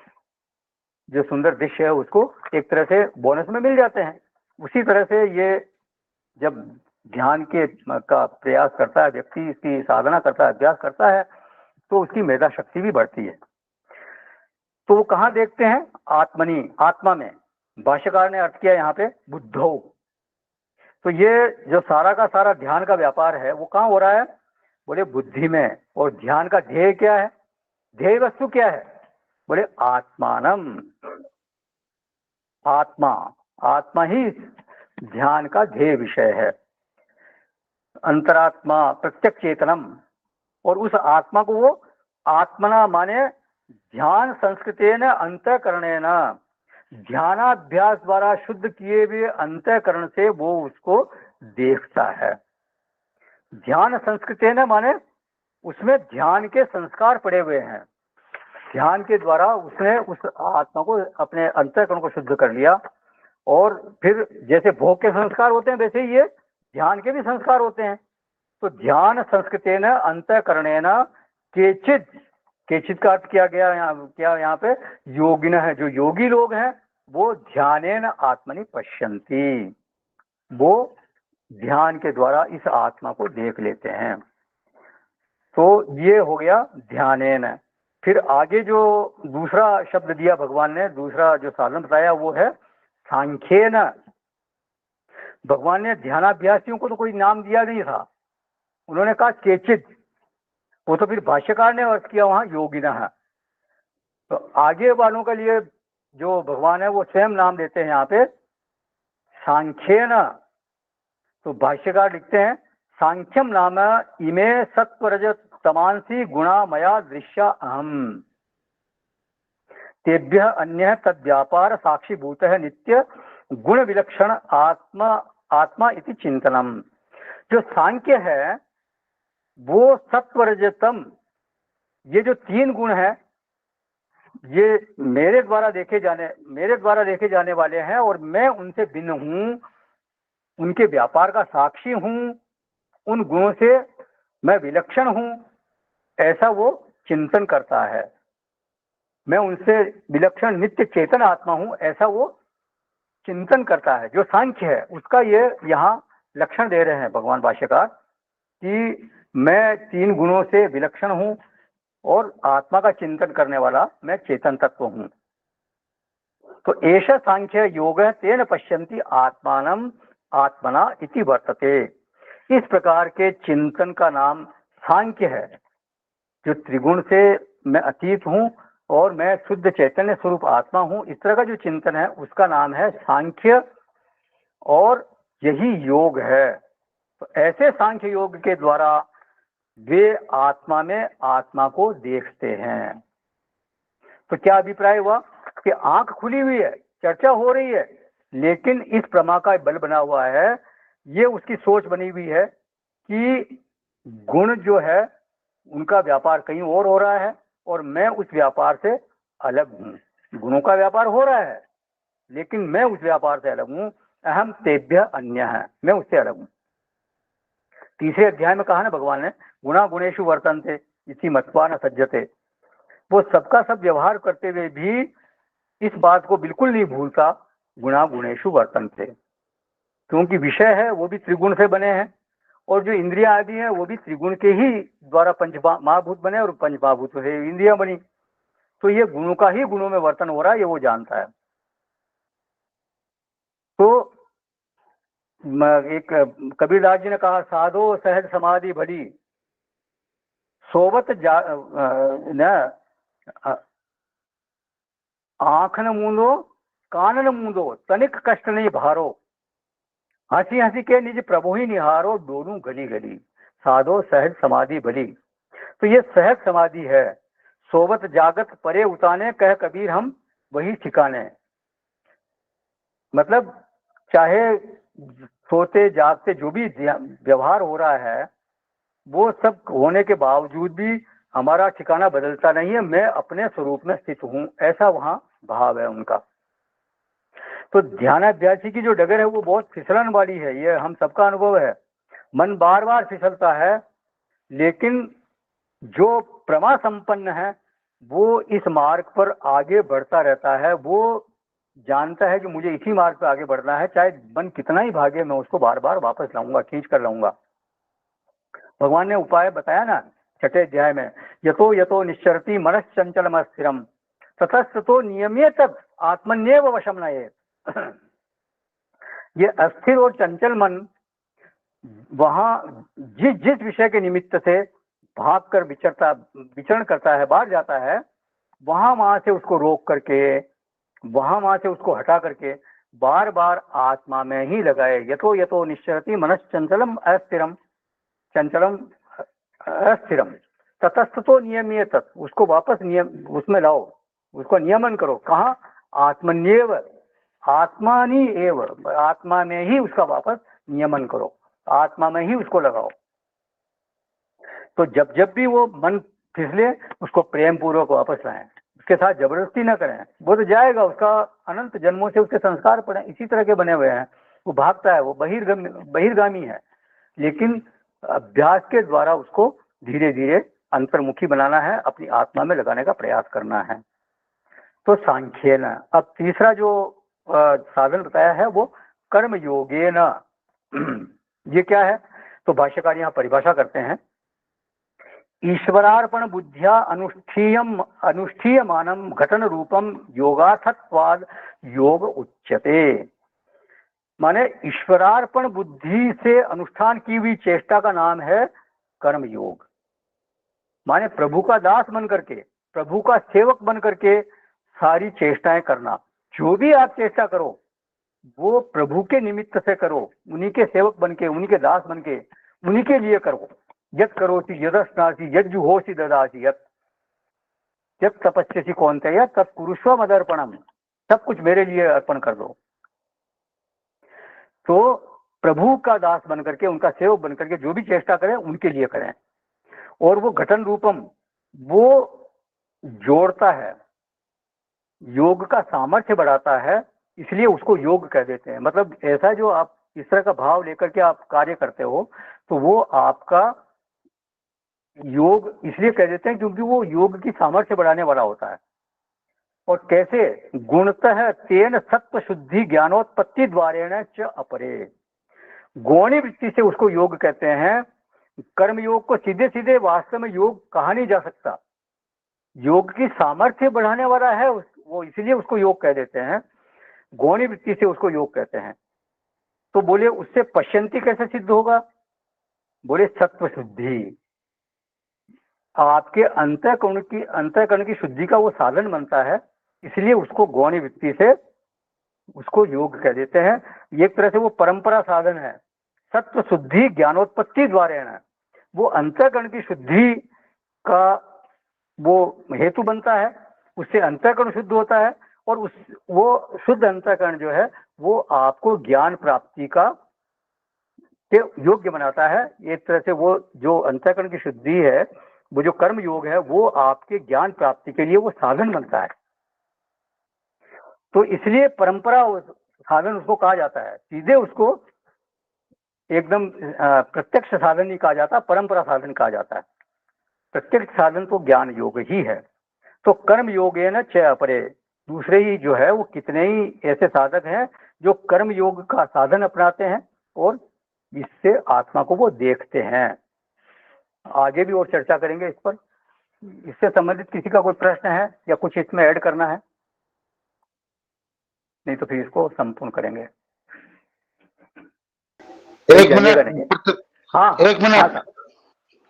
जो सुंदर दृश्य है उसको एक तरह से बोनस में मिल जाते हैं। उसी तरह से ये जब ध्यान के का प्रयास करता है व्यक्ति, इसकी साधना करता है, अभ्यास करता है, तो उसकी मेधा शक्ति भी बढ़ती है। तो वो कहाँ देखते हैं? आत्मनि, आत्मा में। भाष्यकार ने अर्थ किया यहाँ पे बुद्धो। तो ये जो सारा का सारा ध्यान का व्यापार है वो कहाँ हो रहा है? बोले बुद्धि में। और ध्यान का ध्येय क्या है? ध्येय वस्तु क्या है? बोले आत्मानम, आत्मा, आत्मा ही ध्यान का ध्येय विषय है। अंतरात्मा प्रत्यक्ष चेतनम, और उस आत्मा को वो आत्मना माने ध्यान संस्कृतेन अंतःकरणेन, ध्यानाभ्यास द्वारा शुद्ध किए हुए अंतःकरण से वो उसको देखता है। ध्यान संस्कृतेन माने उसमें ध्यान के संस्कार पड़े हुए हैं, ध्यान के द्वारा उसने उस आत्मा को, अपने अंतःकरण को शुद्ध कर लिया। और फिर जैसे भोग के संस्कार होते हैं वैसे ही ये ध्यान के भी संस्कार होते हैं। तो ध्यान संस्कृतेन अंतःकरणेन केचित, केचित का अर्थ किया गया यहाँ पे योगिन है, जो योगी लोग हैं वो ध्यानेन आत्मनि पश्यन्ति, वो ध्यान के द्वारा इस आत्मा को देख लेते हैं। तो ये हो गया ध्यानेन। फिर आगे जो दूसरा शब्द दिया भगवान ने, दूसरा जो साधन बताया वो है सांख्येन। भगवान ने ध्यानाभ्यासियों को तो कोई नाम दिया नहीं था, उन्होंने कहा केचित, वो तो फिर भाष्यकार ने अर्थ किया वहां योगिनः। तो आगे वालों के लिए जो भगवान है वो स्वयं नाम देते हैं यहाँ पे सांख्येन। तो भाष्यकार लिखते हैं सांख्यम नाम इमे सत्वरज तमांसी गुणा मया दृश्या अहम, तेभ्य अन्य तद व्यापार साक्षीभूत है नित्य गुण विलक्षण आत्मा, आत्मा इति चिंतनम। जो सांख्य है वो सत्व रजतम, ये जो तीन गुण हैं, ये मेरे द्वारा देखे जाने वाले हैं और मैं उनसे भिन्न हूँ, उनके व्यापार का साक्षी हूँ, उन गुणों से मैं विलक्षण हूँ, ऐसा वो चिंतन करता है। मैं उनसे विलक्षण नित्य चेतन आत्मा हूँ, ऐसा वो चिंतन करता है। जो सांख्य है उसका ये यहाँ लक्षण दे रहे हैं भगवान भाष्यकार कि मैं तीन गुणों से विलक्षण हूँ और आत्मा का चिंतन करने वाला मैं चेतन तत्व हूँ। तो एष सांख्य योग तेन पश्यन्ति आत्मानम आत्मना इति वर्तते। इस प्रकार के चिंतन का नाम सांख्य है। जो त्रिगुण से मैं अतीत हूँ और मैं शुद्ध चैतन्य स्वरूप आत्मा हूँ, इस तरह का जो चिंतन है उसका नाम है सांख्य, और यही योग है। तो ऐसे सांख्य योग के द्वारा वे आत्मा में आत्मा को देखते हैं। तो क्या अभिप्राय हुआ कि आंख खुली हुई है, चर्चा हो रही है, लेकिन इस प्रमा का बल बना हुआ है, ये उसकी सोच बनी हुई है कि गुण जो है उनका व्यापार कहीं और हो रहा है और मैं उस व्यापार से अलग हूँ। गुणों का व्यापार हो रहा है लेकिन मैं उस व्यापार से अलग हूँ। अहम तेभ्य अन्य है, मैं उससे अलग हूँ। तीसरे अध्याय में कहा ना भगवान ने, गुणा गुणेशु वर्तन्ते इसी मत्वा न सज्जते। वो सबका सब व्यवहार करते हुए भी इस बात को बिल्कुल नहीं भूलता, गुणा गुणेशु वर्तन्ते, क्योंकि विषय है वो भी त्रिगुण से बने हैं और जो इंद्रिया आदि है वो भी त्रिगुण के ही द्वारा पंच महाभूत बने और पंच महाभूत से इंद्रिया बनी। तो ये गुणों का ही गुणों में वर्तन हो रहा है, ये वो जानता है। तो एक कबीरदास जी ने कहा, साधो सहज समाधि भली सोवत न आंखन मूंदो कानन मूंदो तनिक कष्ट नहीं भारो, हंसी हंसी के निज प्रभु ही निहारो दोनों गली गली, साधो सहज समाधि भली। तो ये सहज समाधि है। सोवत जागत परे उताने कह कबीर हम वही ठिकाने। मतलब चाहे सोते जागते जो भी व्यवहार हो रहा है वो सब होने के बावजूद भी हमारा ठिकाना बदलता नहीं है, मैं अपने स्वरूप में स्थित हूँ, ऐसा वहाँ भाव है उनका। तो ध्यानाभ्यासी की जो डगर है वो बहुत फिसलन वाली है, ये हम सबका अनुभव है। मन बार बार फिसलता है, लेकिन जो प्रमा संपन्न है वो इस मार्ग पर आगे बढ़ता रहता है। वो जानता है कि मुझे इसी मार्ग पर आगे बढ़ना है, चाहे मन कितना ही भागे मैं उसको बार बार वापस लाऊंगा, खींच कर लाऊंगा। भगवान ने उपाय बताया ना छठे अध्याय में, यतो यतो निश्चरति मनश्चंचलम अस्थिरम ततस्ततो नियम्येत आत्मन्येव वशम नयेत्। ये अस्थिर और चंचल मन वहां जिस जिस विषय के निमित्त से भाग कर विचरण करता है, बाहर जाता है, वहां से उसको रोक करके, वहां से उसको हटा करके बार बार आत्मा में ही लगाए। यतो यतो निश्चरति मनश्चंचलम अस्थिरम, चंचलम अस्थिरम ततस्ततो नियम्येत, उसको वापस नियम उसमें लाओ, उसको नियमन करो। कहाँ? आत्मन्येव, आत्मानी एव, आत्मा में ही उसका वापस नियमन करो, आत्मा में ही उसको लगाओ। तो जब जब भी वो मन फिसले उसको प्रेम पूर्वक वापस लाएं, उसके साथ जबरदस्ती ना करें। वो तो जाएगा, उसका अनंत जन्मों से उसके संस्कार पड़े इसी तरह के बने हुए हैं, वो भागता है, वो बहिर्गामी है, लेकिन अभ्यास के द्वारा उसको धीरे धीरे अंतर्मुखी बनाना है, अपनी आत्मा में लगाने का प्रयास करना है। तो सांख्येन। अब तीसरा जो साधन बताया है वो कर्म योगेन। ये क्या है? तो भाष्यकार यहाँ परिभाषा करते हैं, ईश्वरार्पण बुद्धिया अनुष्ठीयमानम घटन रूपम योगार्थत्वाद योग उच्यते। माने ईश्वरार्पण बुद्धि से अनुष्ठान की हुई चेष्टा का नाम है कर्म योग। माने प्रभु का दास बन करके, प्रभु का सेवक बन करके सारी चेष्टाएं करना। जो भी आप चेष्टा करो वो प्रभु के निमित्त से करो, उन्हीं के सेवक बन के, उन्हीं के दास बन के, उन्हीं के लिए करो। यत् करोति यदस्नासि यज्जुहोसि ददासि यत् तपस्यसि कौन्तेय तत् कुरुष्व मदर्पणम। सब कुछ मेरे लिए अर्पण कर दो। तो प्रभु का दास बन करके, उनका सेवक बन करके जो भी चेष्टा करें उनके लिए करें। और वो घटन रूपम वो जोड़ता है, योग का सामर्थ्य बढ़ाता है, इसलिए उसको योग कह देते हैं। मतलब ऐसा जो आप इस तरह का भाव लेकर के आप कार्य करते हो तो वो आपका योग इसलिए कह देते हैं क्योंकि वो योग की सामर्थ्य बढ़ाने वाला होता है। और कैसे? गुणतः तेन सत्व शुद्धि ज्ञानोत्पत्ति द्वारेण च अपरे, गौणी वृत्ति से उसको योग कहते हैं। कर्म योग को सीधे सीधे वास्तव में योग कहा नहीं जा सकता, योग की सामर्थ्य बढ़ाने वाला है वो, इसलिए उसको योग कह देते हैं, गौणी वृत्ति से उसको योग कहते हैं। तो बोले उससे पश्यंती कैसे सिद्ध होगा? बोले सत्व शुद्धि, आपके अंतःकरण की शुद्धि का वो साधन बनता है, इसलिए उसको गौणी वृत्ति से उसको योग कह देते हैं। एक तरह से वो परंपरा साधन है। सत्व शुद्धि ज्ञानोत्पत्ति द्वारा वो अंतःकरण की शुद्धि का वो हेतु बनता है, उससे अंतःकरण शुद्ध होता है और वो शुद्ध अंतःकरण जो है वो आपको ज्ञान प्राप्ति का के योग्य बनाता है। एक तरह से वो जो अंतःकरण की शुद्धि है, वो जो कर्म योग है, वो आपके ज्ञान प्राप्ति के लिए वो साधन बनता है। तो इसलिए परंपरा साधन उसको कहा जाता है, सीधे उसको एकदम प्रत्यक्ष साधन नहीं कहा जाता, परंपरा साधन कहा जाता है। प्रत्यक्ष साधन तो ज्ञान योग ही है। तो कर्म योगे न च अपरे, दूसरे ही जो है वो कितने ही ऐसे साधक हैं जो कर्म योग का साधन अपनाते हैं और इससे आत्मा को वो देखते हैं। आगे भी और चर्चा करेंगे इस पर। इससे संबंधित किसी का कोई प्रश्न है या कुछ इसमें ऐड करना है? नहीं तो फिर इसको संपूर्ण करेंगे। एक मिनट, हाँ एक मिनट,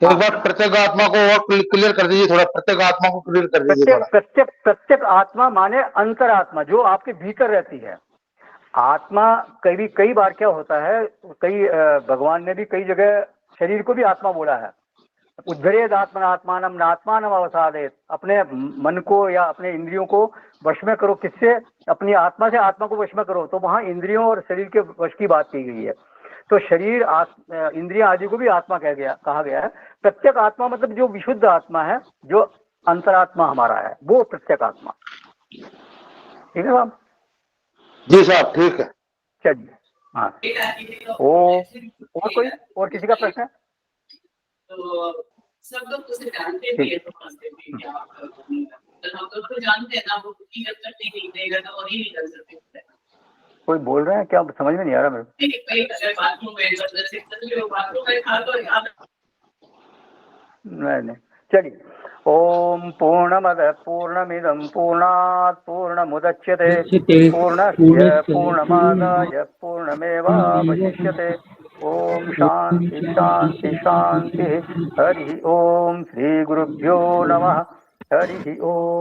एक बार प्रत्येक आत्मा को और क्लियर कर दीजिए थोड़ा, प्रत्येक आत्मा को क्लियर कर दीजिए थोड़ा। प्रत्येक आत्मा माने अंतरात्मा जो आपके भीतर रहती है। आत्मा कई बार क्या होता है, भगवान ने भी कई जगह शरीर को भी आत्मा बोला है। उद्धरेद आत्मनात्मानम नात्मानम अवसादेत, अपने मन को या अपने इंद्रियों को वश में करो। किससे? अपनी आत्मा से आत्मा को वश में करो। तो वहां इंद्रियों और शरीर के वश की बात की गई है। तो शरीर इंद्रिया आदि को भी आत्मा कहा गया है। प्रत्येक आत्मा मतलब जो विशुद्ध आत्मा है, जो अंतरात्मा हमारा है, वो प्रत्येक आत्मा। ठीक है साहब? जी साहब, ठीक है। चलिए, हाँ। और किसी का प्रश्न है? तो सब लोग उसे जानते भी है, तो हम लोग तो जानते हैं ना, वो हकीकत करने नहीं देगा तो और ही नहीं कर सकते। कोई बोल रहे हैं क्या? समझ में नहीं आ रहा मेरे नहीं। चलिए, ओम पूर्णमद पूर्णमिदं पूर्णात् पूर्णमुदच्यते पूर्णस्य पूर्णमादाय पूर्णमेवावशिष्यते। ओम शांति शांति शांति। हरि ओम। श्री गुरुभ्यो नमः। हरि ओम।